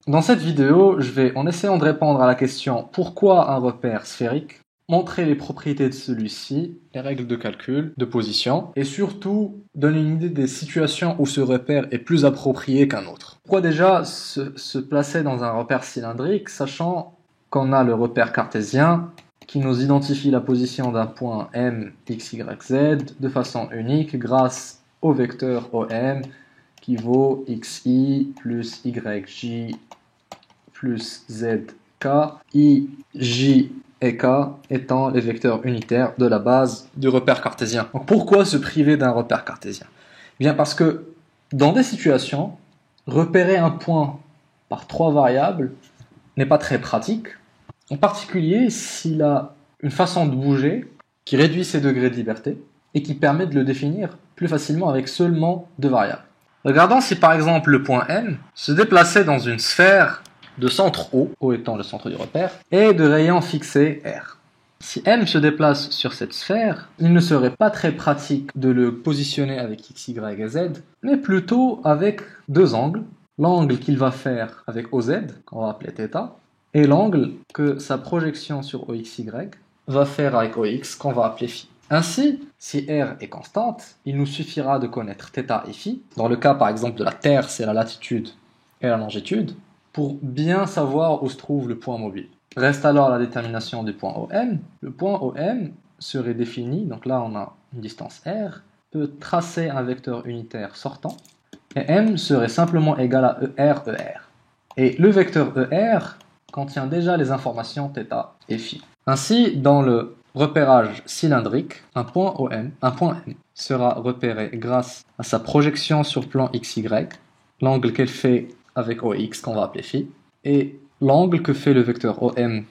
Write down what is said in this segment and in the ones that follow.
Dans cette vidéo, je vais, en essayant de répondre à la question pourquoi un repère sphérique, montrer les propriétés de celui-ci, les règles de calcul, de position, et surtout donner une idée des situations où ce repère est plus approprié qu'un autre. Pourquoi déjà se placer dans un repère cylindrique, sachant qu'on a le repère cartésien qui nous identifie la position d'un point M, X, Y, Z de façon unique grâce au vecteur OM qui vaut XI plus YJ plus ZK, I, J et K étant les vecteurs unitaires de la base du repère cartésien. Donc pourquoi se priver d'un repère cartésien? Bien parce que dans des situations, repérer un point par 3 variables n'est pas très pratique, en particulier s'il a une façon de bouger qui réduit ses degrés de liberté et qui permet de le définir plus facilement avec seulement 2 variables. Regardons si par exemple le point M se déplaçait dans une sphère de centre O étant le centre du repère, et de rayon fixé R. Si M se déplace sur cette sphère, il ne serait pas très pratique de le positionner avec X, Y et Z, mais plutôt avec deux angles. L'angle qu'il va faire avec OZ, qu'on va appeler θ, et l'angle que sa projection sur OXY va faire avec OX, qu'on va appeler φ. Ainsi, si R est constante, il nous suffira de connaître θ et φ. Dans le cas par exemple de la Terre, c'est la latitude et la longitude, pour bien savoir où se trouve le point mobile. Reste alors la détermination du point OM. Le point OM serait défini, donc là on a une distance R, peut tracer un vecteur unitaire sortant, et M serait simplement égal à ER. Et le vecteur ER contient déjà les informations θ et φ. Ainsi, dans le repérage cylindrique, un point M sera repéré grâce à sa projection sur plan XY, l'angle qu'elle fait avec OX qu'on va appeler φ, et l'angle que fait le vecteur OM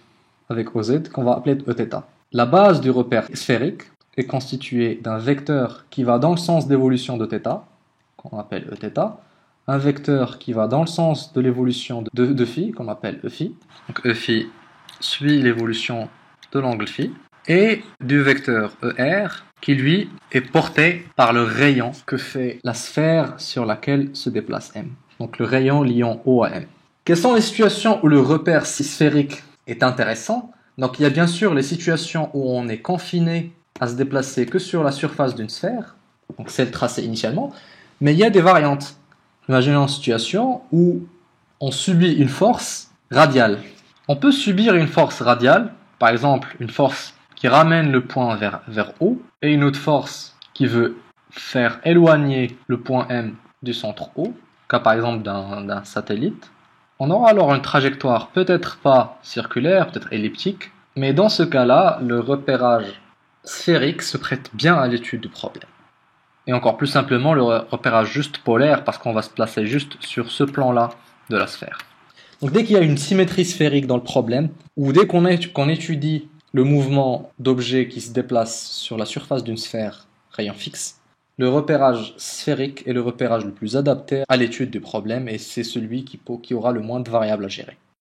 avec OZ qu'on va appeler Eθ. La base du repère sphérique est constituée d'un vecteur qui va dans le sens d'évolution de θ, qu'on appelle Eθ, un vecteur qui va dans le sens de l'évolution de φ, qu'on appelle Eφ, donc Eφ suit l'évolution de l'angle φ, et du vecteur ER qui lui est porté par le rayon que fait la sphère sur laquelle se déplace M. Donc le rayon liant O à M. Quelles sont les situations où le repère sphérique est intéressant? Donc il y a bien sûr les situations où on est confiné à se déplacer que sur la surface d'une sphère, donc celle tracée initialement, mais il y a des variantes. Imaginons une situation où on subit une force radiale. On peut subir une force radiale, par exemple une force qui ramène le point vers O, et une autre force qui veut faire éloigner le point M du centre O, cas par exemple d'un satellite. On aura alors une trajectoire peut-être pas circulaire, peut-être elliptique, mais dans ce cas-là, le repérage sphérique se prête bien à l'étude du problème. Et encore plus simplement, le repérage juste polaire, parce qu'on va se placer juste sur ce plan-là de la sphère. Donc dès qu'il y a une symétrie sphérique dans le problème, ou dès qu'on étudie le mouvement d'objets qui se déplacent sur la surface d'une sphère rayon fixe, le repérage sphérique est le repérage le plus adapté à l'étude du problème et c'est celui qui aura le moins de variables à gérer.